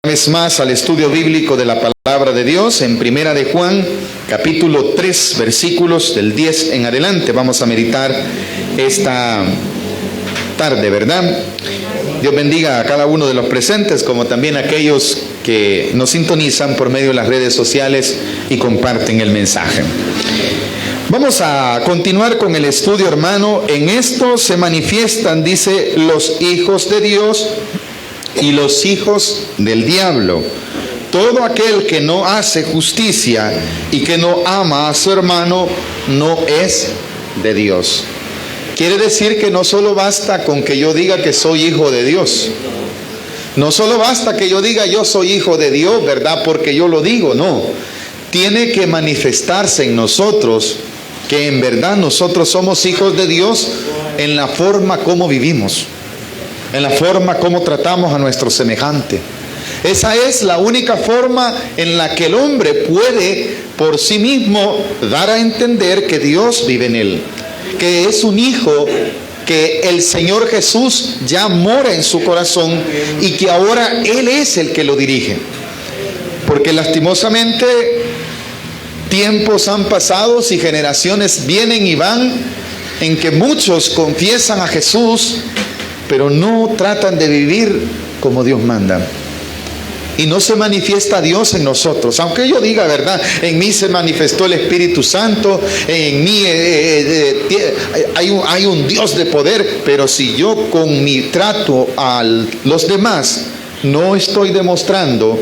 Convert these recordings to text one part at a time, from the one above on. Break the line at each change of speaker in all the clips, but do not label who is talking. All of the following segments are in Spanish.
Vez más al estudio bíblico de la palabra de Dios en Primera de Juan, capítulo 3, versículos del 10 en adelante. Vamos a meditar esta tarde, ¿verdad? Dios bendiga a cada uno de los presentes, como también a aquellos que nos sintonizan por medio de las redes sociales y comparten el mensaje. Vamos a continuar con el estudio, hermano. En esto se manifiestan, dice, los hijos de Dios y los hijos del diablo. Todo aquel que no hace justicia y que no ama a su hermano no es de Dios. Quiere decir que no solo basta con que yo diga que soy hijo de Dios. No solo basta que yo diga yo soy hijo de Dios, ¿verdad? Porque yo lo digo, no. Tiene que manifestarse en nosotros que en verdad nosotros somos hijos de Dios en la forma como vivimos, en la forma como tratamos a nuestro semejante. Esa es la única forma en la que el hombre puede por sí mismo dar a entender que Dios vive en él, que es un hijo, que el Señor Jesús ya mora en su corazón y que ahora Él es el que lo dirige. Porque lastimosamente tiempos han pasado y generaciones vienen y van en que muchos confiesan a Jesús, pero no tratan de vivir como Dios manda. Y no se manifiesta Dios en nosotros. Aunque yo diga, ¿verdad? En mí se manifestó el Espíritu Santo, en mí hay un Dios de poder, pero si yo con mi trato a los demás no estoy demostrando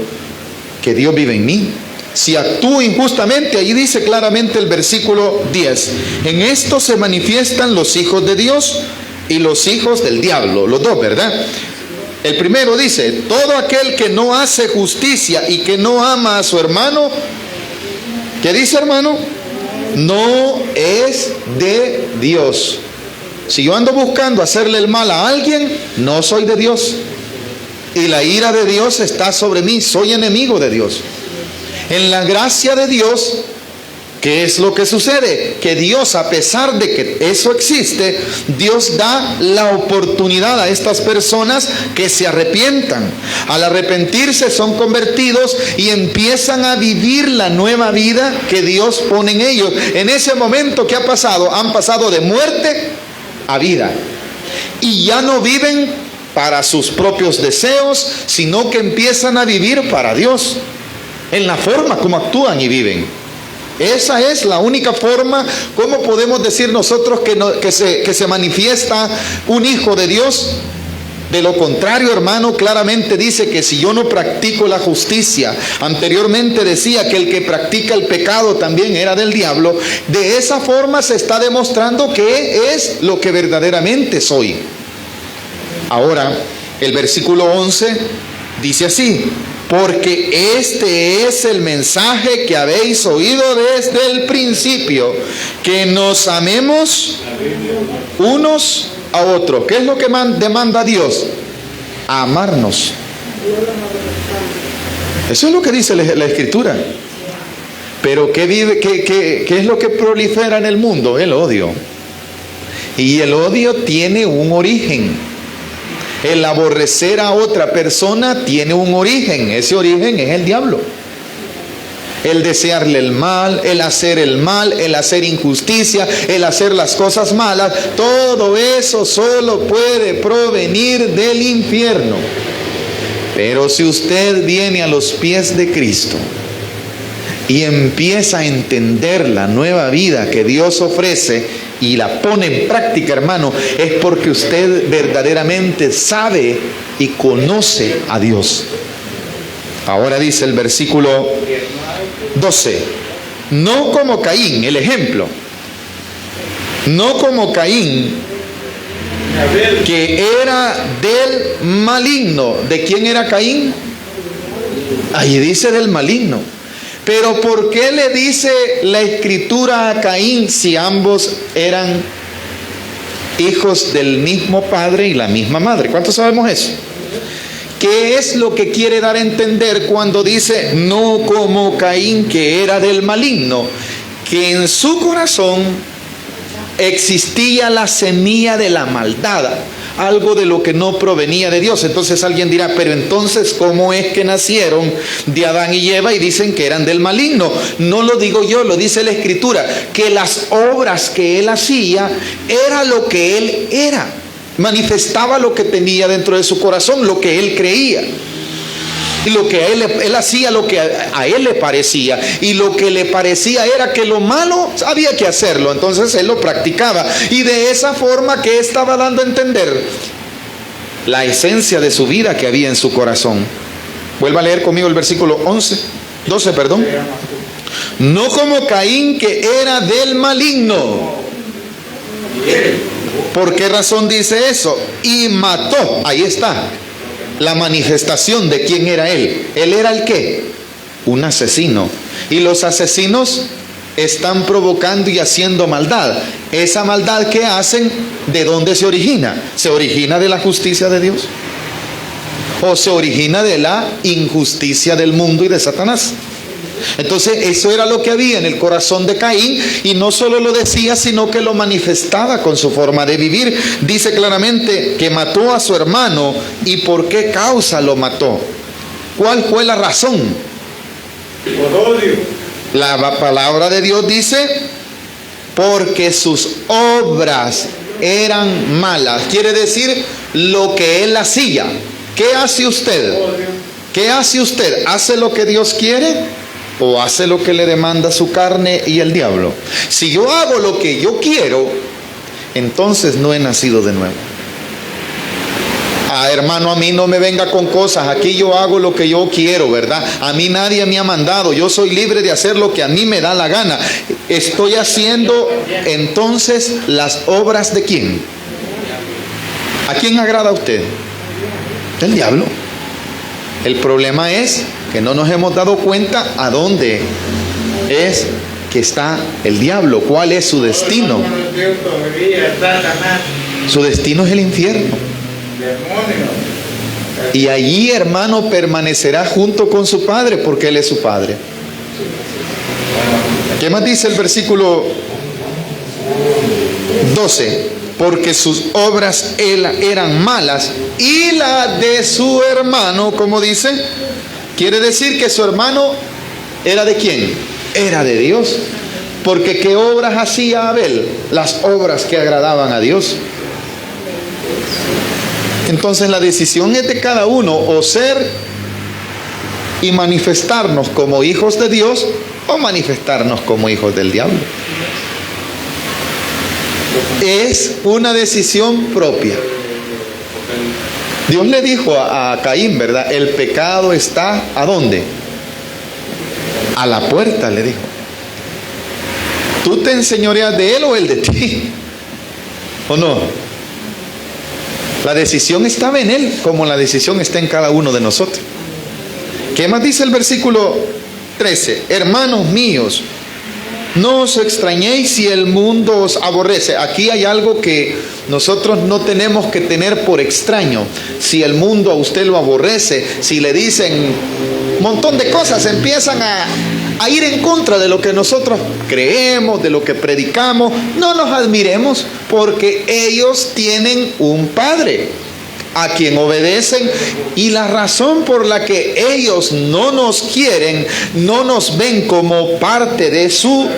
que Dios vive en mí, si actúo injustamente, ahí dice claramente el versículo 10, en esto se manifiestan los hijos de Dios y los hijos del diablo, los dos, ¿verdad? El primero dice, todo aquel que no hace justicia y que no ama a su hermano, ¿qué dice, hermano? No es de Dios. Si yo ando buscando hacerle el mal a alguien, no soy de Dios. Y la ira de Dios está sobre mí, soy enemigo de Dios. En la gracia de Dios, ¿qué es lo que sucede? Que Dios, a pesar de que eso existe, Dios da la oportunidad a estas personas que se arrepientan. Al arrepentirse son convertidos y empiezan a vivir la nueva vida que Dios pone en ellos. En ese momento, ¿qué ha pasado? Han pasado de muerte a vida. Y ya no viven para sus propios deseos, sino que empiezan a vivir para Dios, en la forma como actúan y viven. Esa es la única forma como podemos decir nosotros que se manifiesta un hijo de Dios. De lo contrario, hermano, claramente dice que si yo no practico la justicia, anteriormente decía que el que practica el pecado también era del diablo. De esa forma se está demostrando que es lo que verdaderamente soy. Ahora, el versículo 11 dice así: porque este es el mensaje que habéis oído desde el principio, que nos amemos unos a otros. ¿Qué es lo que demanda Dios? Amarnos. Eso es lo que dice la Escritura. Pero ¿qué es lo que prolifera en el mundo? El odio. Y el odio tiene un origen. El aborrecer a otra persona tiene un origen. Ese origen es el diablo. El desearle el mal, el hacer injusticia, el hacer las cosas malas, todo eso solo puede provenir del infierno. Pero si usted viene a los pies de Cristo y empieza a entender la nueva vida que Dios ofrece y la pone en práctica, hermano, es porque usted verdaderamente sabe y conoce a Dios. Ahora dice el versículo 12, no como Caín, el ejemplo, no como Caín, que era del maligno. ¿De quién era Caín? Ahí dice del maligno. Pero ¿por qué le dice la Escritura a Caín si ambos eran hijos del mismo padre y la misma madre? ¿Cuántos sabemos eso? ¿Qué es lo que quiere dar a entender cuando dice no como Caín, que era del maligno? Que en su corazón existía la semilla de la maldad. algo de lo que no provenía de Dios. Entonces alguien dirá, pero entonces, ¿cómo es que nacieron de Adán y Eva y dicen que eran del maligno? No lo digo yo, lo dice la Escritura, que las obras que él hacía era lo que él era, manifestaba lo que tenía dentro de su corazón, lo que él creía. Y lo que él hacía, lo que a él le parecía. Y lo que le parecía era que lo malo había que hacerlo. Entonces él lo practicaba. Y de esa forma, que estaba dando a entender la esencia de su vida que había en su corazón. Vuelva a leer conmigo el versículo 12. No como Caín, que era del maligno. ¿Por qué razón dice eso? Y mató. Ahí está la manifestación de quién era él. Él era el ¿qué? Un asesino. Y los asesinos están provocando y haciendo maldad. Esa maldad que hacen, ¿de dónde se origina? ¿Se origina de la justicia de Dios? ¿O se origina de la injusticia del mundo y de Satanás? Entonces eso era lo que había en el corazón de Caín, y no solo lo decía, sino que lo manifestaba con su forma de vivir. Dice claramente que mató a su hermano. ¿Y por qué causa lo mató? ¿Cuál fue la razón?
Por odio.
La palabra de Dios dice, porque sus obras eran malas. Quiere decir, lo que él hacía. ¿Qué hace usted? ¿Qué hace usted? ¿Hace lo que Dios quiere o hace lo que le demanda su carne y el diablo? Si yo hago lo que yo quiero, entonces no he nacido de nuevo. Hermano, a mí no me venga con cosas. Aquí yo hago lo que yo quiero, ¿verdad? A mí nadie me ha mandado. Yo soy libre de hacer lo que a mí me da la gana. Estoy haciendo entonces las obras de ¿quién? ¿A quién agrada a usted? Del diablo. El problema es que no nos hemos dado cuenta a dónde es que está el diablo, cuál es su destino. Su destino es el infierno. Y allí, hermano, permanecerá junto con su padre, porque él es su padre. ¿Qué más dice el versículo 12? Porque sus obras eran malas, y la de su hermano, como dice, quiere decir que su hermano era ¿de quién? Era de Dios. Porque ¿qué obras hacía Abel? Las obras que agradaban a Dios. Entonces la decisión es de cada uno, o ser y manifestarnos como hijos de Dios, o manifestarnos como hijos del diablo. Es una decisión propia. Dios le dijo a Caín, ¿verdad? El pecado está ¿a dónde? A la puerta, le dijo. ¿Tú te enseñoreas de él o él de ti? ¿O no? La decisión estaba en él, como la decisión está en cada uno de nosotros. ¿Qué más dice el versículo 13? Hermanos míos, no os extrañéis si el mundo os aborrece. Aquí hay algo que nosotros no tenemos que tener por extraño. Si el mundo a usted lo aborrece, si le dicen un montón de cosas, empiezan a ir en contra de lo que nosotros creemos, de lo que predicamos, no nos admiremos, porque ellos tienen un Padre a quien obedecen, y la razón por la que ellos no nos quieren, no nos ven como parte de su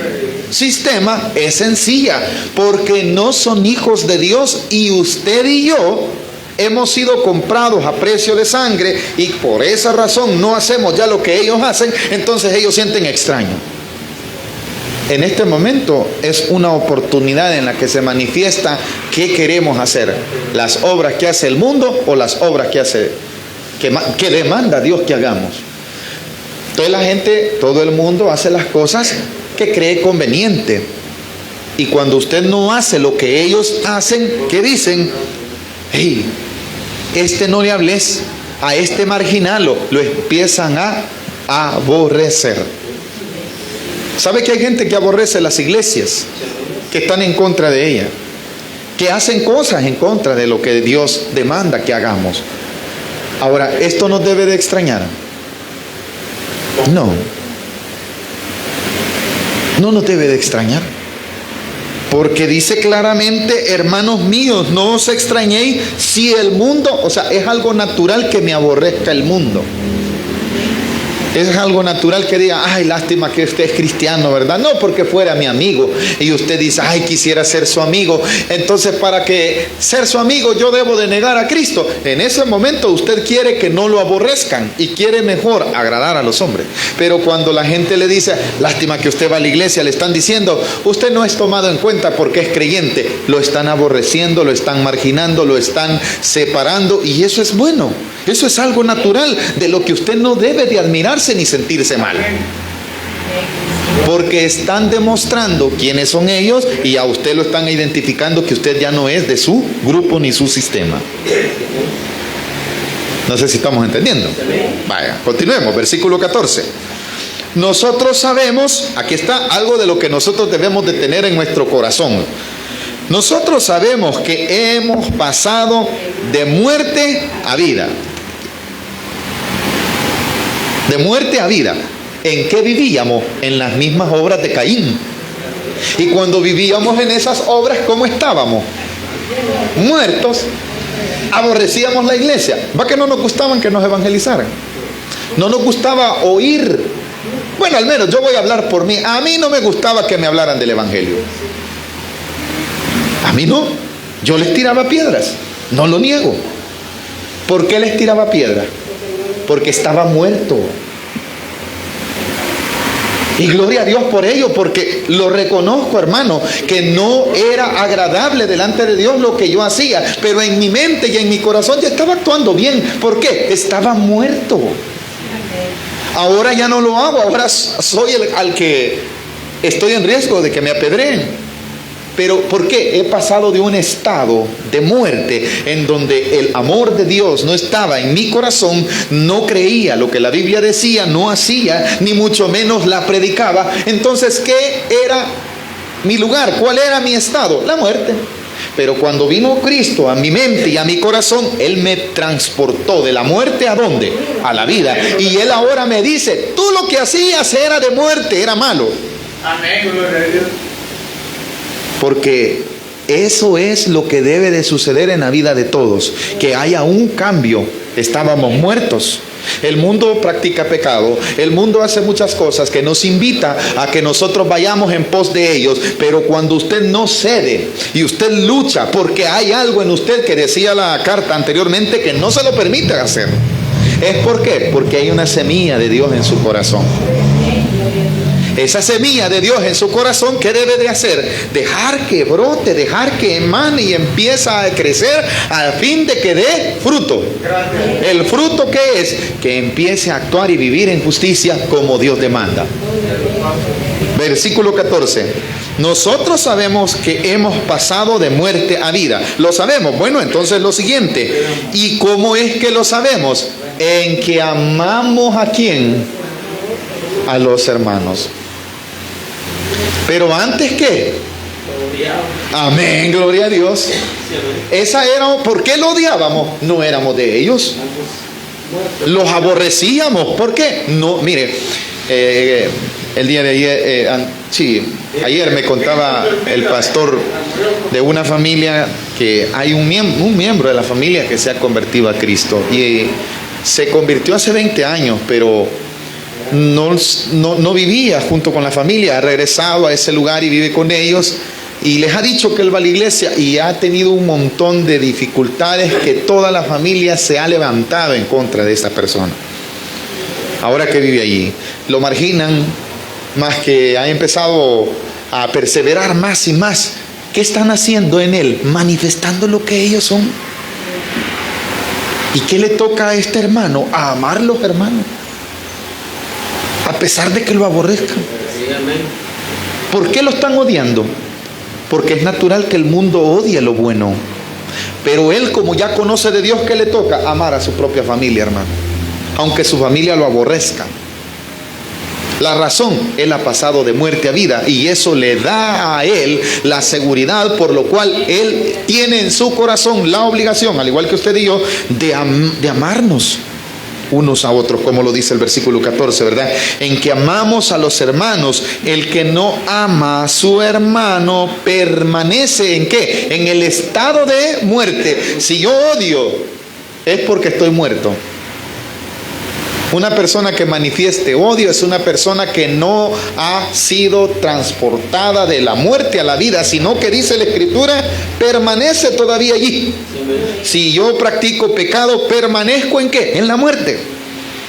sistema, es sencilla, porque no son hijos de Dios, y usted y yo hemos sido comprados a precio de sangre, y por esa razón no hacemos ya lo que ellos hacen. Entonces ellos sienten extraño. En este momento es una oportunidad en la que se manifiesta qué queremos hacer: las obras que hace el mundo o las obras que demanda Dios que hagamos. Entonces la gente, todo el mundo hace las cosas que cree conveniente, y cuando usted no hace lo que ellos hacen, ¿qué dicen? Hey, no le hables, a marginalo, lo empiezan a aborrecer. ¿Sabe que hay gente que aborrece las iglesias, que están en contra de ella, que hacen cosas en contra de lo que Dios demanda que hagamos? Ahora, ¿esto nos debe de extrañar? No nos debe de extrañar, Porque dice claramente, hermanos míos, no os extrañéis si el mundo, o sea, es algo natural que me aborrezca el mundo. Es algo natural que diga, ay, lástima que usted es cristiano, ¿verdad? No porque fuera mi amigo. Y usted dice, ay, quisiera ser su amigo. Entonces, para que ser su amigo, yo debo de negar a Cristo. En ese momento, usted quiere que no lo aborrezcan y quiere mejor agradar a los hombres. Pero cuando la gente le dice, lástima que usted va a la iglesia, le están diciendo, usted no es tomado en cuenta porque es creyente. Lo están aborreciendo, lo están marginando, lo están separando. Y eso es bueno. Eso es algo natural de lo que usted no debe de admirarse ni sentirse mal. Porque están demostrando quiénes son ellos y a usted lo están identificando que usted ya no es de su grupo ni su sistema. No sé si estamos entendiendo. Vaya, continuemos, versículo 14. Nosotros sabemos, aquí está algo de lo que nosotros debemos de tener en nuestro corazón. Nosotros sabemos que hemos pasado de muerte a vida. De muerte a vida. ¿En qué vivíamos? En las mismas obras de Caín. Y cuando vivíamos en esas obras, ¿cómo estábamos? Muertos. Aborrecíamos la iglesia. ¿Va que no nos gustaban que nos evangelizaran? No nos gustaba oír. Bueno, al menos yo voy a hablar por mí. A mí no me gustaba que me hablaran del evangelio. A mí no. Yo les tiraba piedras. No lo niego. ¿Por qué les tiraba piedras? Porque estaba muerto. Y gloria a Dios por ello, porque lo reconozco, hermano, que no era agradable delante de Dios lo que yo hacía, pero en mi mente y en mi corazón ya estaba actuando bien. ¿Por qué? Estaba muerto. Ahora ya no lo hago, ahora soy al que estoy en riesgo de que me apedreen. Pero ¿por qué? He pasado de un estado de muerte en donde el amor de Dios no estaba en mi corazón, no creía lo que la Biblia decía, no hacía, ni mucho menos la predicaba. Entonces, ¿qué era mi lugar? ¿Cuál era mi estado? La muerte. Pero cuando vino Cristo a mi mente y a mi corazón, Él me transportó de la muerte ¿a dónde? A la vida. Y Él ahora me dice, tú lo que hacías era de muerte, era malo.
Amén, gloria a Dios.
Porque eso es lo que debe de suceder en la vida de todos, que haya un cambio. Estábamos muertos. El mundo practica pecado, el mundo hace muchas cosas que nos invita a que nosotros vayamos en pos de ellos, pero cuando usted no cede y usted lucha porque hay algo en usted que decía la carta anteriormente que no se lo permite hacer, ¿es por qué? Porque hay una semilla de Dios en su corazón. Esa semilla de Dios en su corazón, ¿qué debe de hacer? Dejar que brote, dejar que emane y empieza a crecer al fin de que dé fruto. ¿El fruto qué es? Que empiece a actuar y vivir en justicia como Dios demanda. Versículo 14. Nosotros sabemos que hemos pasado de muerte a vida. ¿Lo sabemos? Bueno, entonces lo siguiente. ¿Y cómo es que lo sabemos? En que amamos ¿a quién? A los hermanos. Pero antes ¿qué? Amén, gloria a Dios. Esa era, ¿por qué lo odiábamos? No éramos de ellos. Los aborrecíamos. ¿Por qué? No, mire, el día de ayer, ayer me contaba el pastor de una familia que hay un miembro de la familia que se ha convertido a Cristo y se convirtió hace 20 años, pero no vivía junto con la familia, ha regresado a ese lugar y vive con ellos y les ha dicho que él va a la iglesia y ha tenido un montón de dificultades que toda la familia se ha levantado en contra de esta persona. Ahora que vive allí, lo marginan, más que ha empezado a perseverar más y más. ¿Qué están haciendo en él? Manifestando lo que ellos son. ¿Y qué le toca a este hermano? A amarlos, hermano, a pesar de que lo aborrezcan. ¿Por qué lo están odiando? Porque es natural que el mundo odie lo bueno. Pero él, como ya conoce de Dios, ¿qué le toca? Amar a su propia familia, hermano, aunque su familia lo aborrezca. La razón, él ha pasado de muerte a vida y eso le da a él la seguridad, por lo cual él tiene en su corazón la obligación, al igual que usted y yo, de amarnos unos a otros, como lo dice el versículo 14, ¿verdad? En que amamos a los hermanos. El que no ama a su hermano permanece ¿en qué? En el estado de muerte. Si yo odio, es porque estoy muerto. Una persona que manifieste odio es una persona que no ha sido transportada de la muerte a la vida, sino que dice la Escritura, permanece todavía allí. Si yo practico pecado, ¿permanezco en qué? En la muerte.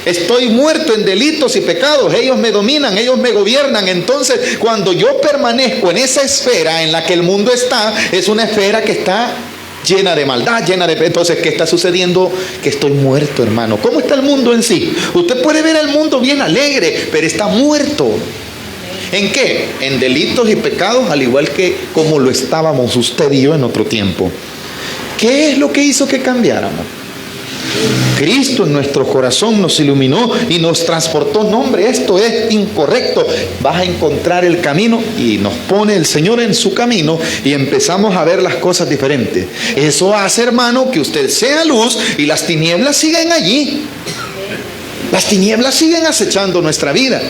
Estoy muerto en delitos y pecados. Ellos me dominan, ellos me gobiernan. Entonces, cuando yo permanezco en esa esfera en la que el mundo está, es una esfera que está llena de maldad, Entonces, ¿qué está sucediendo? Que estoy muerto, hermano. ¿Cómo está el mundo en sí? Usted puede ver al mundo bien alegre, pero está muerto. ¿En qué? En delitos y pecados, al igual que como lo estábamos usted y yo en otro tiempo. ¿Qué es lo que hizo que cambiáramos? Cristo en nuestro corazón nos iluminó y nos transportó. No, hombre, esto es incorrecto. Vas a encontrar el camino, y nos pone el Señor en su camino y empezamos a ver las cosas diferentes. Eso hace, hermano, que usted sea luz y las tinieblas siguen allí. Las tinieblas siguen acechando nuestra vida.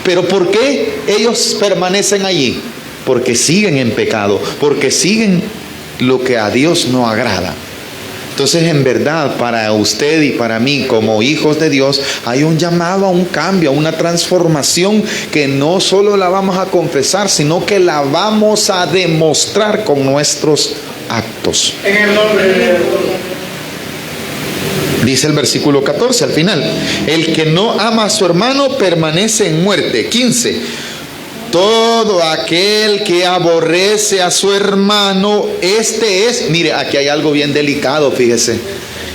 Pero ¿por qué ellos permanecen allí? Porque siguen en pecado, porque siguen lo que a Dios no agrada. Entonces, en verdad, para usted y para mí, como hijos de Dios, hay un llamado a un cambio, a una transformación que no solo la vamos a confesar, sino que la vamos a demostrar con nuestros actos.
En el nombre de Dios.
Dice el versículo 14 al final: el que no ama a su hermano permanece en muerte. 15. Todo aquel que aborrece a su hermano, este es, mire, aquí hay algo bien delicado, fíjese,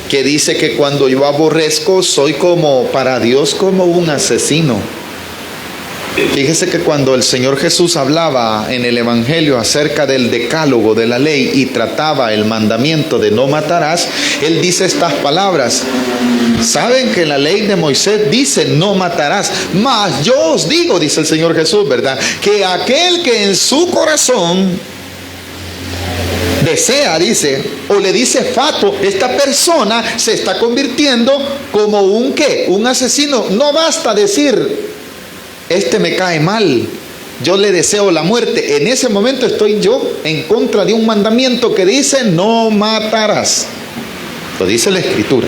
que dice que cuando yo aborrezco, soy como, para Dios, como un asesino. Fíjese que cuando el Señor Jesús hablaba en el Evangelio acerca del decálogo de la ley y trataba el mandamiento de no matarás, Él dice estas palabras. Saben que la ley de Moisés dice no matarás, mas yo os digo, dice el Señor Jesús, ¿verdad?, que aquel que en su corazón desea, dice, o le dice fato, esta persona se está convirtiendo como un ¿qué? Un asesino. No basta decir, este me cae mal, yo le deseo la muerte. En ese momento estoy yo en contra de un mandamiento que dice no matarás. Lo dice la Escritura.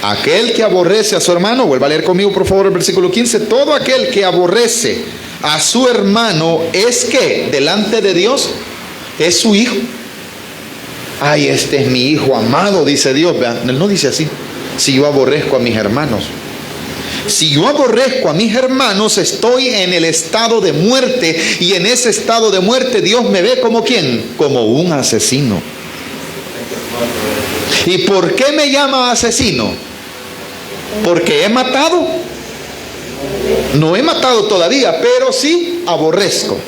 Aquel que aborrece a su hermano, vuelva a leer conmigo por favor el versículo 15. Todo aquel que aborrece a su hermano es que delante de Dios es su hijo. Ay, este es mi hijo amado, dice Dios. ¿Verdad? Él no dice así. Si yo aborrezco a mis hermanos, si yo aborrezco a mis hermanos, estoy en el estado de muerte, y en ese estado de muerte Dios me ve como ¿quién? Como un asesino. ¿Y por qué me llama asesino? Porque he matado. No he matado todavía, pero sí aborrezco.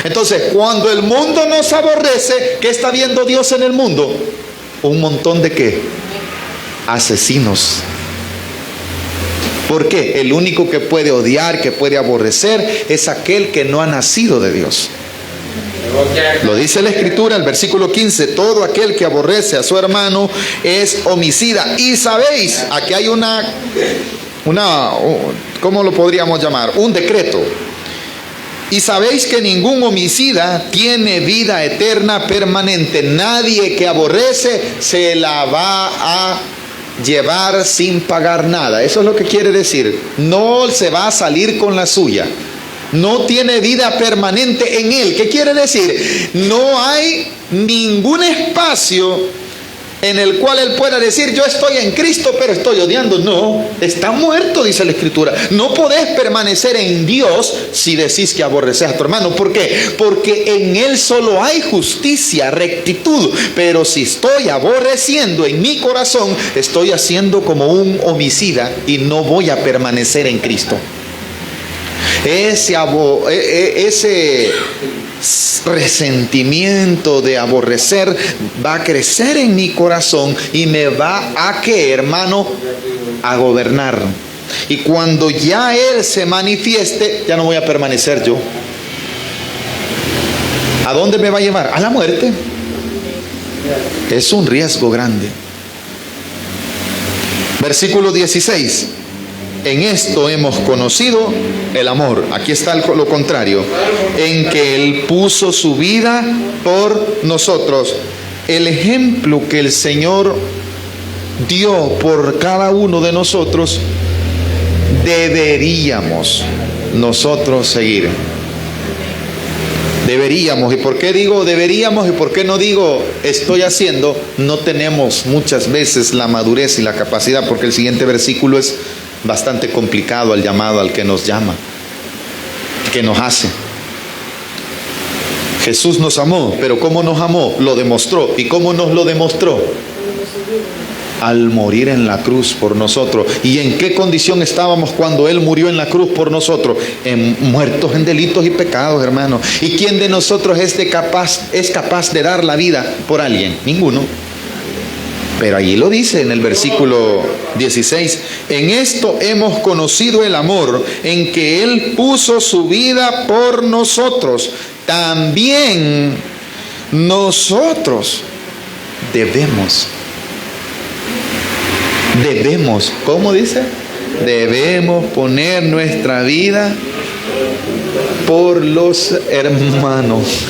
Entonces, cuando el mundo nos aborrece, ¿qué está viendo Dios en el mundo? Un montón de ¿qué? Asesinos. ¿Por qué? El único que puede odiar, que puede aborrecer, es aquel que no ha nacido de Dios. Lo dice la Escritura, el versículo 15, todo aquel que aborrece a su hermano es homicida. Y sabéis, aquí hay ¿cómo lo podríamos llamar? Un decreto. Y sabéis que ningún homicida tiene vida eterna permanente. Nadie que aborrece se la va a llevar sin pagar nada. Eso es lo que quiere decir. No se va a salir con la suya. No tiene vida permanente en él. ¿Qué quiere decir? No hay ningún espacio en el cual él pueda decir, yo estoy en Cristo pero estoy odiando. No, está muerto, dice la Escritura. No podés permanecer en Dios si decís que aborreces a tu hermano. ¿Por qué? Porque en él solo hay justicia, rectitud. Pero si estoy aborreciendo en mi corazón, estoy haciendo como un homicida y no voy a permanecer en Cristo. Ese resentimiento de aborrecer va a crecer en mi corazón y me va a ¿qué, hermano? A gobernar. Y cuando ya Él se manifieste, ya no voy a permanecer yo. ¿A dónde me va a llevar? A la muerte. Es un riesgo grande. Versículo 16. En esto hemos conocido el amor. Aquí está lo contrario. En que Él puso su vida por nosotros. El ejemplo que el Señor dio por cada uno de nosotros, deberíamos nosotros seguir. Deberíamos. ¿Y por qué digo deberíamos y por qué no digo estoy haciendo? No tenemos muchas veces la madurez y la capacidad, porque el siguiente versículo es bastante complicado al llamado al que nos llama, que nos hace. Jesús nos amó, pero ¿cómo nos amó? Lo demostró. ¿Y cómo nos lo demostró? Al morir en la cruz por nosotros. ¿Y en qué condición estábamos cuando Él murió en la cruz por nosotros? Muertos en delitos y pecados, hermano. ¿Y quién de nosotros es capaz de dar la vida por alguien? Ninguno. Pero allí lo dice en el versículo 16. En esto hemos conocido el amor, en que Él puso su vida por nosotros. También nosotros debemos, ¿cómo dice? Debemos poner nuestra vida por los hermanos.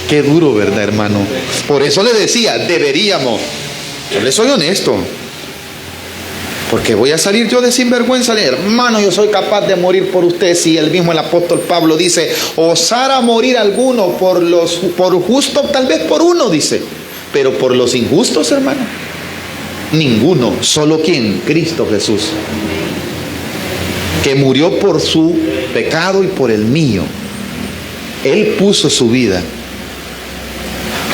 Qué duro, ¿verdad, hermano? Por eso le decía, deberíamos. Yo le soy honesto, porque voy a salir yo de sinvergüenza de hermano, yo soy capaz de morir por usted. Si el mismo el apóstol Pablo dice, osara morir alguno por justo, tal vez por uno, dice, pero por los injustos, hermano, ninguno. Solo ¿quién? Cristo Jesús, que murió por su pecado y por el mío. Él puso su vida.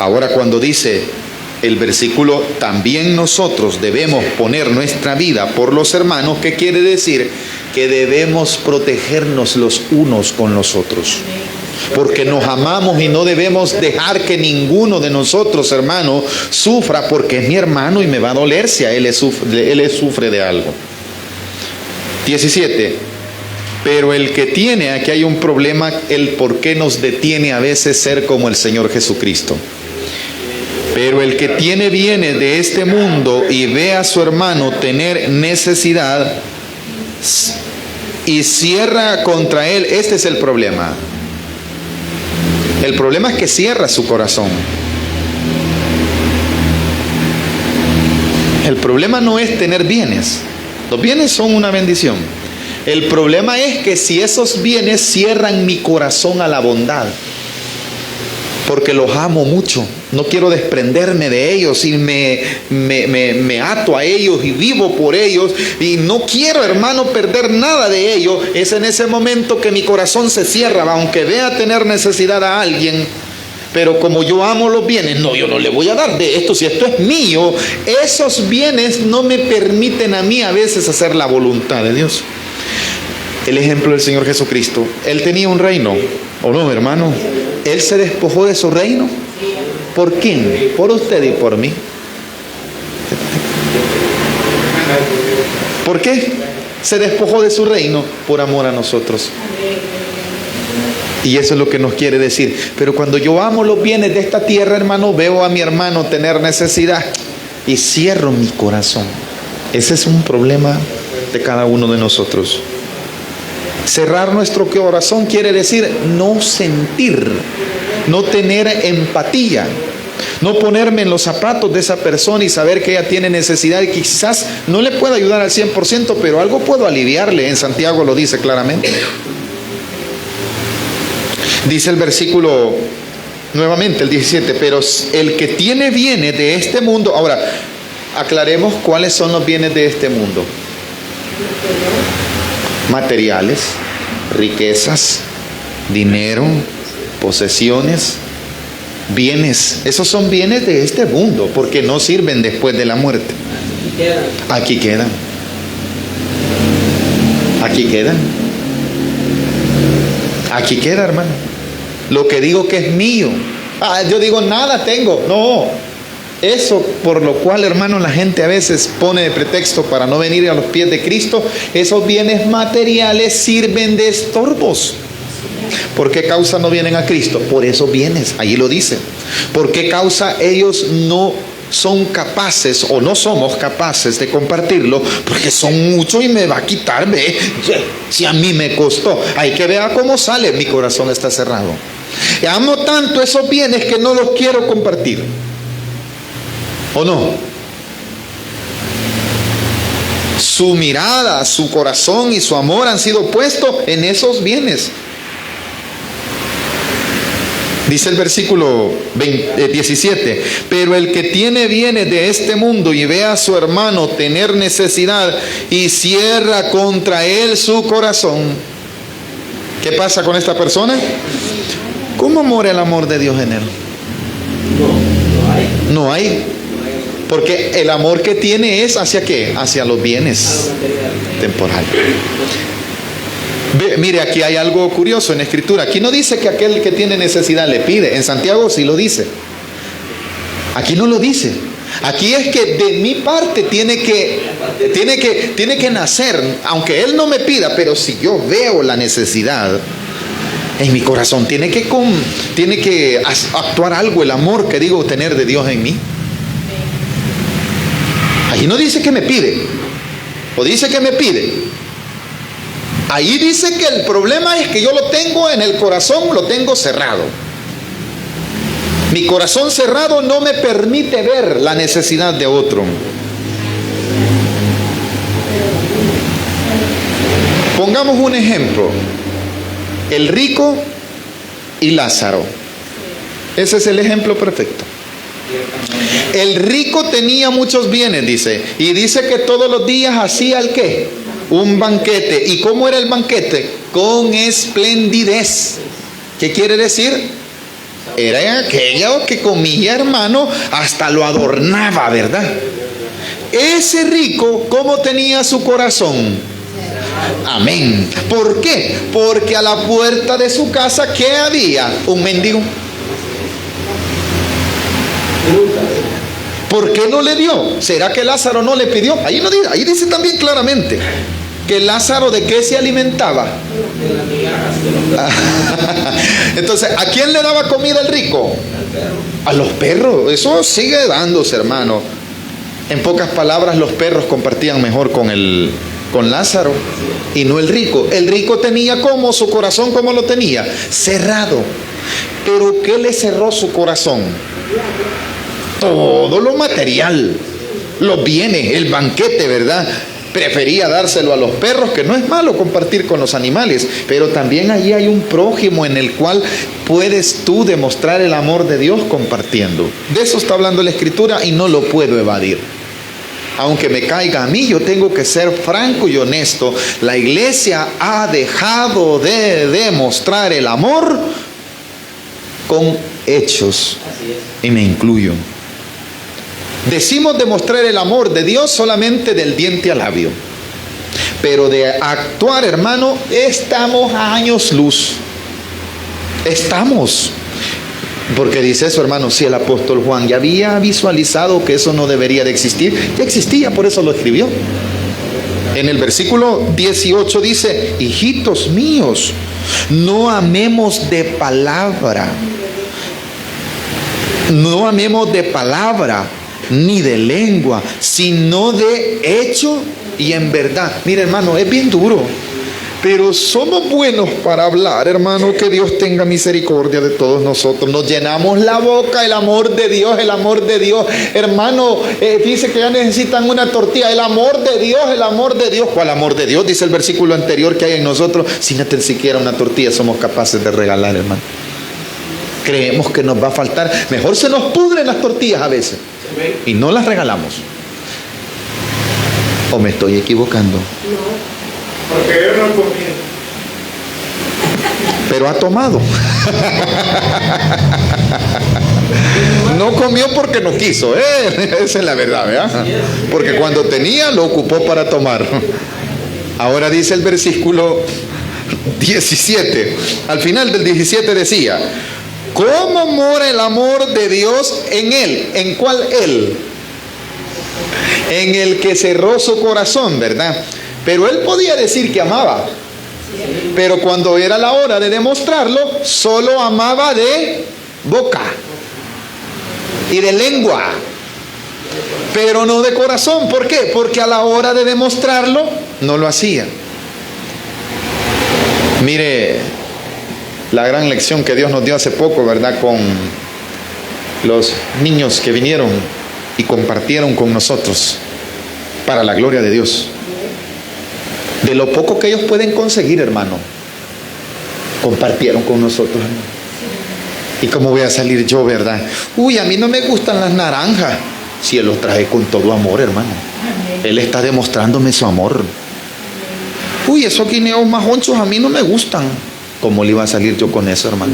Ahora cuando dice el versículo, también nosotros debemos poner nuestra vida por los hermanos, ¿qué quiere decir? Que debemos protegernos los unos con los otros, porque nos amamos y no debemos dejar que ninguno de nosotros, hermano, sufra, porque es mi hermano y me va a doler si a él sufre de algo. 17. Pero el que tiene, aquí hay un problema, el por qué nos detiene a veces ser como el Señor Jesucristo. Pero el que tiene bienes de este mundo y ve a su hermano tener necesidad y cierra contra él, este es el problema. El problema es que cierra su corazón. El problema no es tener bienes. Los bienes son una bendición. El problema es que si esos bienes cierran mi corazón a la bondad, porque los amo mucho, no quiero desprenderme de ellos y me ato a ellos y vivo por ellos y no quiero, hermano, perder nada de ellos. Es en ese momento que mi corazón se cierra, aunque vea tener necesidad a alguien, pero como yo amo los bienes, no, yo no le voy a dar de esto, si esto es mío. Esos bienes no me permiten a mí a veces hacer la voluntad de Dios. El ejemplo del Señor Jesucristo, Él tenía un reino, ¿o no, hermano? Él se despojó de su reino. ¿Por quién? Por usted y por mí. ¿Por qué se despojó de su reino? Por amor a nosotros. Y eso es lo que nos quiere decir. Pero cuando yo amo los bienes de esta tierra, hermano, veo a mi hermano tener necesidad y cierro mi corazón. Ese es un problema de cada uno de nosotros. Cerrar nuestro corazón quiere decir no sentir, no tener empatía, no ponerme en los zapatos de esa persona y saber que ella tiene necesidad y que quizás no le pueda ayudar al 100%, pero algo puedo aliviarle. En Santiago lo dice claramente. Dice el versículo nuevamente, el 17, pero el que tiene bienes de este mundo. Ahora, aclaremos cuáles son los bienes de este mundo. Materiales, riquezas, dinero, posesiones, bienes. Esos son bienes de este mundo porque no sirven después de la muerte. Aquí quedan. Aquí quedan. Aquí queda, hermano. Lo que digo que es mío. Yo digo nada tengo. No. Eso por lo cual, hermano, la gente a veces pone de pretexto para no venir a los pies de Cristo. Esos bienes materiales sirven de estorbos. ¿Por qué causa no vienen a Cristo? Por esos bienes, allí lo dice. ¿Por qué causa ellos no son capaces o no somos capaces de compartirlo porque son muchos y me va a quitar, ve, si a mí me costó. Hay que ver cómo sale, mi corazón está cerrado. Amo tanto esos bienes que no los quiero compartir. ¿O no? Su mirada, su corazón y su amor han sido puestos en esos bienes. Dice el versículo 17, pero el que tiene bienes de este mundo y ve a su hermano tener necesidad y cierra contra él su corazón. ¿Qué pasa con esta persona? ¿Cómo mora el amor de Dios en él? No hay. Porque el amor que tiene es ¿hacia qué? Hacia los bienes temporales. Mire, aquí hay algo curioso en la Escritura. Aquí no dice que aquel que tiene necesidad le pide. En Santiago sí lo dice. Aquí no lo dice. Aquí es que de mi parte tiene que nacer, aunque él no me pida, pero si yo veo la necesidad en mi corazón, tiene que actuar algo, el amor que digo tener de Dios en mí. Aquí no dice que me pide, o dice que me pide. Ahí dice que el problema es que yo lo tengo en el corazón, lo tengo cerrado. Mi corazón cerrado no me permite ver la necesidad de otro. Pongamos un ejemplo. El rico y Lázaro. Ese es el ejemplo perfecto. El rico tenía muchos bienes, dice. Y dice que todos los días hacía ¿el qué? Un banquete. ¿Y cómo era el banquete? Con esplendidez. ¿Qué quiere decir? Era aquello que comía, hermano, hasta lo adornaba, ¿verdad? Ese rico, ¿cómo tenía su corazón? Amén. ¿Por qué? Porque a la puerta de su casa, ¿qué había? Un mendigo. ¿Por qué no le dio? ¿Será que Lázaro no le pidió? Ahí no dice, ahí dice también claramente que Lázaro ¿de qué se alimentaba? Entonces, ¿a quién le daba comida el rico? A los perros. Eso sigue dándose, hermano. En pocas palabras, los perros compartían mejor con Lázaro y no el rico. El rico tenía como su corazón, ¿cómo lo tenía? Cerrado. Pero ¿qué le cerró su corazón? Todo lo material, los bienes, el banquete, ¿verdad? Prefería dárselo a los perros, que no es malo compartir con los animales, pero también allí hay un prójimo en el cual puedes tú demostrar el amor de Dios compartiendo. De eso está hablando la Escritura y no lo puedo evadir. Aunque me caiga a mí, yo tengo que ser franco y honesto. La iglesia ha dejado de demostrar el amor con hechos, y me incluyo. Decimos demostrar el amor de Dios solamente del diente al labio, pero de actuar, hermano, estamos a años luz. Estamos. Porque dice eso, hermano, si el apóstol Juan ya había visualizado que eso no debería de existir, ya existía, por eso lo escribió. En el versículo 18 dice: hijitos míos, no amemos de palabra, no amemos de palabra ni de lengua, sino de hecho y en verdad. Mira, hermano, es bien duro, pero somos buenos para hablar, hermano. Que Dios tenga misericordia de todos nosotros. Nos llenamos la boca, el amor de Dios, el amor de Dios. Hermano, dice que ya necesitan una tortilla. El amor de Dios, el amor de Dios. ¿Cuál amor de Dios? Dice el versículo anterior que hay en nosotros. Si no tan siquiera una tortilla somos capaces de regalar, hermano. Creemos que nos va a faltar. Mejor se nos pudren las tortillas a veces y no las regalamos. ¿O me estoy equivocando?
No, porque yo no comí.
Pero ha tomado. No comió porque no quiso, esa es la verdad, ¿verdad? Porque cuando tenía lo ocupó para tomar. Ahora dice el versículo 17. Al final del 17 decía: ¿cómo mora el amor de Dios en él? ¿En cuál él? En el que cerró su corazón, ¿verdad? Pero él podía decir que amaba, pero cuando era la hora de demostrarlo, solo amaba de boca y de lengua. pero no de corazón. ¿Por qué? Porque a la hora de demostrarlo, no lo hacía. Mire la gran lección que Dios nos dio hace poco, ¿verdad? Con los niños que vinieron y compartieron con nosotros para la gloria de Dios. De lo poco que ellos pueden conseguir, hermano, compartieron con nosotros. ¿Y cómo voy a salir yo, verdad? Uy, a mí no me gustan las naranjas. Si Él los traje con todo amor, hermano. Él está demostrándome su amor. Uy, esos guineos más honchos a mí no me gustan. ¿Cómo le iba a salir yo con eso, hermano?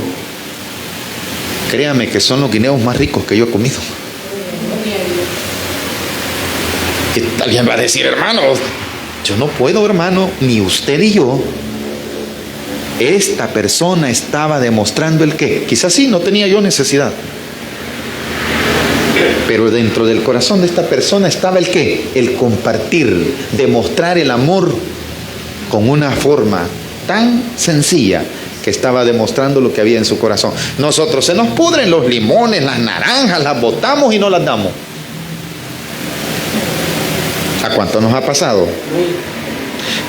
Créame que son los guineos más ricos que yo he comido. Y alguien va a decir, hermano, yo no puedo, hermano, ni usted ni yo. Esta persona estaba demostrando el qué. Quizás sí, no tenía yo necesidad. Pero dentro del corazón de esta persona estaba el qué. El compartir, demostrar el amor con una forma tan sencilla que estaba demostrando lo que había en su corazón. Nosotros se nos pudren los limones, las naranjas, las botamos y no las damos. ¿A cuánto nos ha pasado?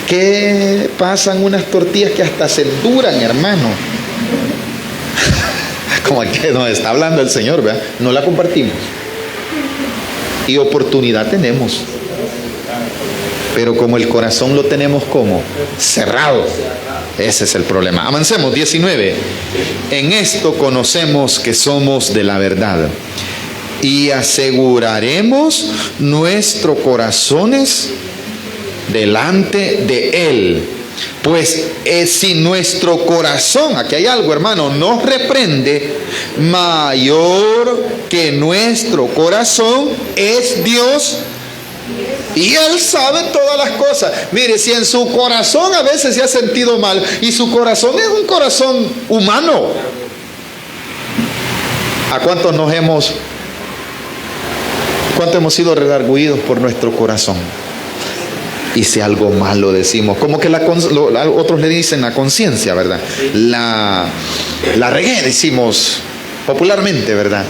¿Qué pasan unas tortillas que hasta se enduran, hermano? Como el que nos está hablando el Señor, ¿verdad? No la compartimos. Y oportunidad tenemos. Pero como el corazón lo tenemos como cerrado. Ese es el problema. Avancemos, 19. En esto conocemos que somos de la verdad. Y aseguraremos nuestros corazones delante de Él. Pues si nuestro corazón, aquí hay algo, hermano, nos reprende, mayor que nuestro corazón es Dios, y Él sabe todas las cosas. Mire, si en su corazón a veces se ha sentido mal, y su corazón es un corazón humano, ¿a cuántos hemos sido redargüidos por nuestro corazón? Hice algo malo, decimos, como que otros le dicen la conciencia, ¿verdad? La regué, decimos popularmente, ¿verdad?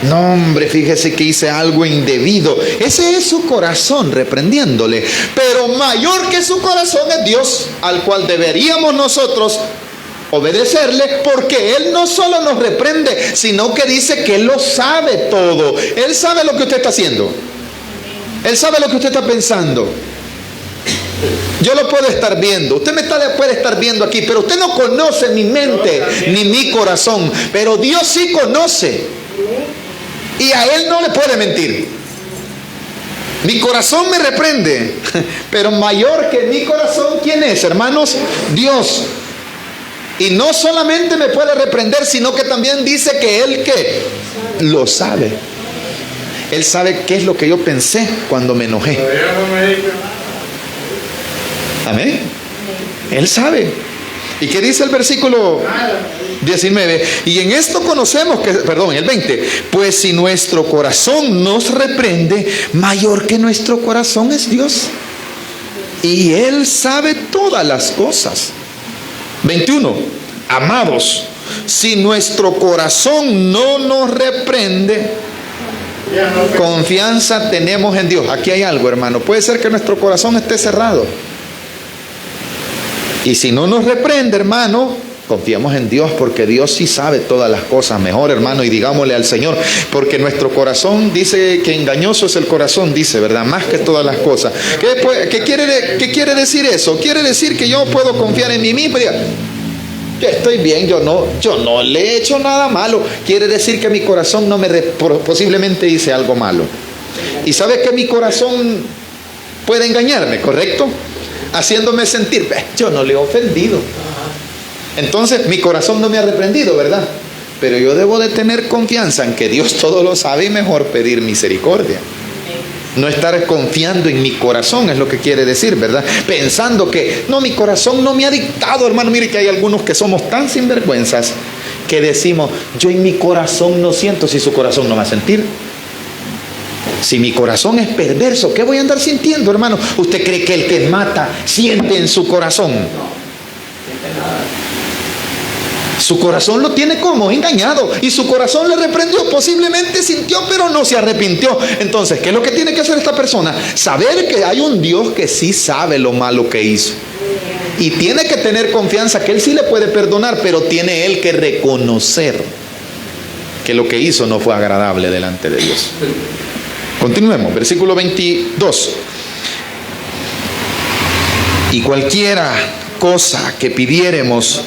No, hombre, fíjese que hice algo indebido. Ese es su corazón reprendiéndole. Pero mayor que su corazón es Dios, al cual deberíamos nosotros obedecerle, porque Él no solo nos reprende, sino que dice que Él lo sabe todo. Él sabe lo que usted está haciendo. Él sabe lo que usted está pensando. Yo lo puedo estar viendo, usted puede estar viendo aquí, pero usted no conoce mi mente ni mi corazón, pero Dios sí conoce, y a Él no le puede mentir. Mi corazón me reprende, pero mayor que mi corazón, ¿quién es, hermanos? Dios. Y no solamente me puede reprender, sino que también dice que Él ¿qué? Lo sabe. Él sabe qué es lo que yo pensé cuando me enojé. Amén. Él sabe. ¿Y qué dice el versículo 19? Y en esto conocemos que, el 20, pues si nuestro corazón nos reprende, mayor que nuestro corazón es Dios. Y Él sabe todas las cosas. 21, amados, si nuestro corazón no nos reprende, confianza tenemos en Dios. Aquí hay algo, hermano. Puede ser que nuestro corazón esté cerrado. Y si no nos reprende, hermano, confiamos en Dios, porque Dios sí sabe todas las cosas mejor, hermano, y digámosle al Señor, porque nuestro corazón dice que engañoso es el corazón, dice, ¿verdad? Más que todas las cosas. ¿Qué quiere decir eso? Quiere decir que yo puedo confiar en mí mismo y diga, yo estoy bien, yo no le he hecho nada malo. Quiere decir que mi corazón posiblemente hice algo malo. Y sabe que mi corazón puede engañarme, ¿correcto? Haciéndome sentir, yo no le he ofendido. Entonces mi corazón no me ha reprendido, ¿verdad? Pero yo debo de tener confianza en que Dios todo lo sabe y mejor pedir misericordia. No estar confiando en mi corazón es lo que quiere decir, ¿verdad? Pensando que, no, mi corazón no me ha dictado, hermano. Mire que hay algunos que somos tan sinvergüenzas que decimos, yo en mi corazón no siento. Si su corazón no va a sentir. Si mi corazón es perverso, ¿qué voy a andar sintiendo, hermano? ¿Usted cree que el que mata siente en su corazón? Su corazón lo tiene como engañado y su corazón le reprendió, posiblemente sintió pero no se arrepintió. Entonces, ¿qué es lo que tiene que hacer esta persona? Saber que hay un Dios que sí sabe lo malo que hizo y tiene que tener confianza que Él sí le puede perdonar, pero tiene él que reconocer que lo que hizo no fue agradable delante de Dios. Continuemos, versículo 22. Y cualquiera cosa que pidiéremos,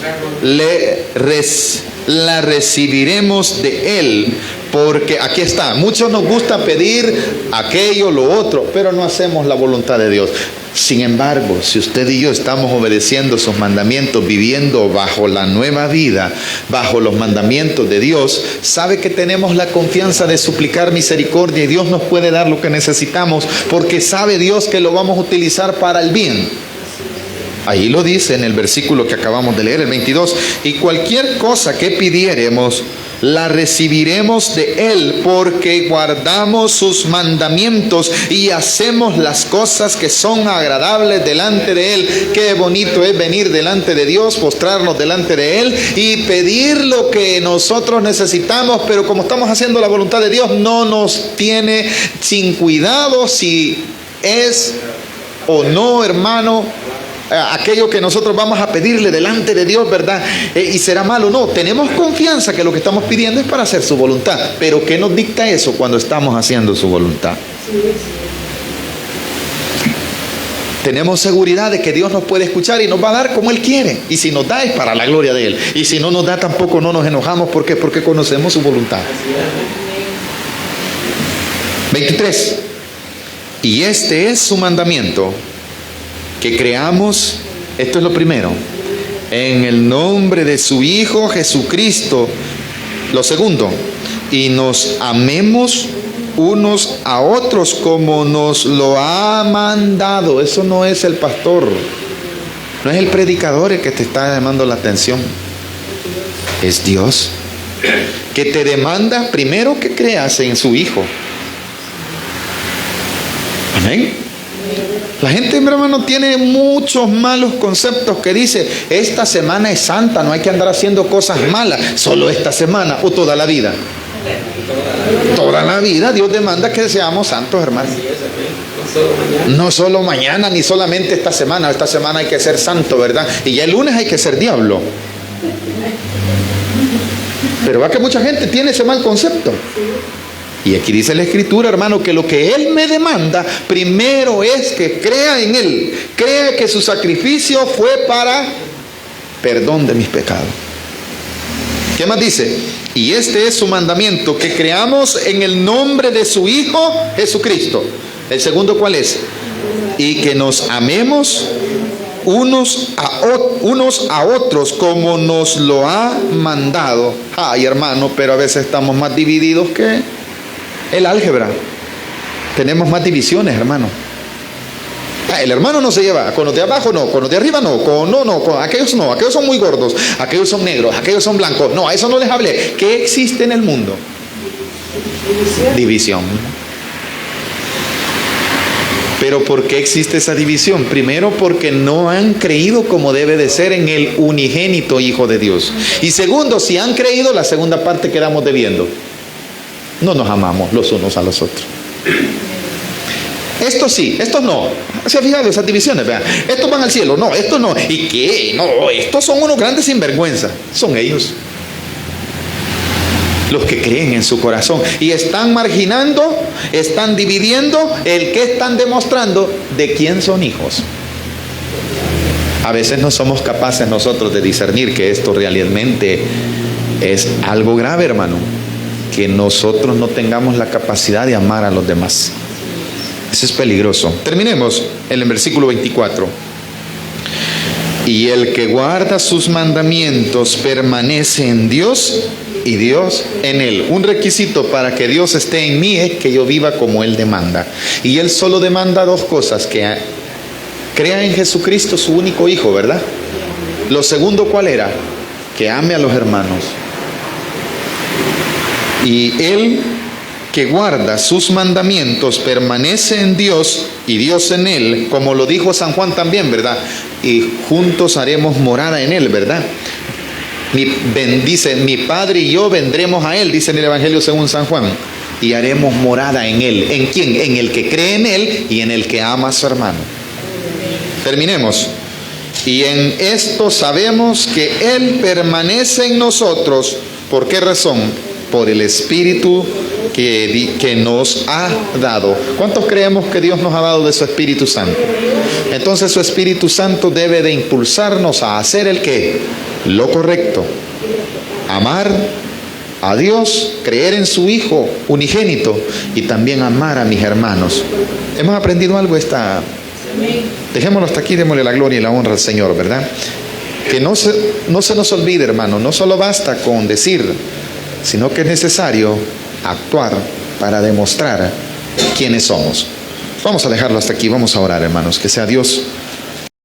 la recibiremos de Él. Porque aquí está, muchos nos gusta pedir aquello, lo otro, pero no hacemos la voluntad de Dios. Sin embargo, si usted y yo estamos obedeciendo sus mandamientos, viviendo bajo la nueva vida, bajo los mandamientos de Dios, sabe que tenemos la confianza de suplicar misericordia y Dios nos puede dar lo que necesitamos, porque sabe Dios que lo vamos a utilizar para el bien. Ahí lo dice en el versículo que acabamos de leer, el 22. Y cualquier cosa que pidiéremos, la recibiremos de Él, porque guardamos sus mandamientos y hacemos las cosas que son agradables delante de Él. Qué bonito es venir delante de Dios, postrarnos delante de Él y pedir lo que nosotros necesitamos, pero como estamos haciendo la voluntad de Dios, no nos tiene sin cuidado si es o no, hermano, aquello que nosotros vamos a pedirle delante de Dios, ¿verdad? Y será malo. No, tenemos confianza que lo que estamos pidiendo es para hacer su voluntad. Pero ¿qué nos dicta eso cuando estamos haciendo su voluntad? Tenemos seguridad de que Dios nos puede escuchar y nos va a dar como Él quiere. Y si nos da es para la gloria de Él. Y si no nos da tampoco no nos enojamos. ¿Por qué? Porque conocemos su voluntad. 23. Y este es su mandamiento, que creamos, esto es lo primero, en el nombre de su Hijo Jesucristo. Lo segundo, y nos amemos unos a otros como nos lo ha mandado. Eso no es el pastor, no es el predicador el que te está llamando la atención, es Dios, que te demanda primero que creas en su Hijo. Amén. La gente, hermano, tiene muchos malos conceptos que dice, esta semana es santa, no hay que andar haciendo cosas malas, solo esta semana o toda la vida. Toda la vida Dios demanda que seamos santos, hermano. No solo mañana, ni solamente esta semana hay que ser santo, ¿verdad? Y ya el lunes hay que ser diablo. Pero va que mucha gente tiene ese mal concepto. Y aquí dice la Escritura, hermano, que lo que Él me demanda primero es que crea en Él, crea que su sacrificio fue para perdón de mis pecados. ¿Qué más dice? Y este es su mandamiento, que creamos en el nombre de su Hijo Jesucristo. El segundo, ¿cuál es? Y que nos amemos unos a otros como nos lo ha mandado. Ay, hermano, pero a veces estamos más divididos que el álgebra. Tenemos más divisiones, hermano. El hermano no se lleva con los de abajo, no, con los de arriba no, con aquellos no, aquellos son muy gordos, aquellos son negros, aquellos son blancos. No, a eso no les hablé. ¿Qué existe en el mundo? División. Pero ¿por qué existe esa división? Primero, porque no han creído como debe de ser en el unigénito Hijo de Dios. Y segundo, si han creído, la segunda parte quedamos debiendo. No nos amamos los unos a los otros. Estos sí, estos no. ¿Se ha fijado esas divisiones? Vean, estos van al cielo, no, estos no. ¿Y qué? No, estos son unos grandes sinvergüenza. Son ellos los que creen en su corazón y están marginando, están dividiendo el que están demostrando de quién son hijos. A veces no somos capaces nosotros de discernir que esto realmente es algo grave, hermano, que nosotros no tengamos la capacidad de amar a los demás. Eso es peligroso. Terminemos en el versículo 24. Y el que guarda sus mandamientos permanece en Dios y Dios en él. Un requisito para que Dios esté en mí es que yo viva como Él demanda. Y Él solo demanda dos cosas: que crea en Jesucristo, su único Hijo, ¿verdad? Lo segundo, ¿cuál era? Que ame a los hermanos. Y Él que guarda sus mandamientos permanece en Dios y Dios en Él, como lo dijo San Juan también, ¿verdad? Y juntos haremos morada en Él, ¿verdad? Dice, mi Padre y yo vendremos a Él, dice en el Evangelio según San Juan, y haremos morada en Él. ¿En quién? En el que cree en Él y en el que ama a su hermano. Terminemos. Y en esto sabemos que Él permanece en nosotros. ¿Por qué razón? Por el Espíritu que nos ha dado. ¿Cuántos creemos que Dios nos ha dado de su Espíritu Santo? Entonces su Espíritu Santo debe de impulsarnos a hacer el qué, lo correcto, amar a Dios, creer en su Hijo unigénito y también amar a mis hermanos. ¿Hemos aprendido algo Dejémoslo hasta aquí, démosle la gloria y la honra al Señor, ¿verdad? Que no se nos olvide, hermano, no solo basta con decir, sino que es necesario actuar para demostrar quiénes somos. Vamos a dejarlo hasta aquí, vamos a orar, hermanos, que sea Dios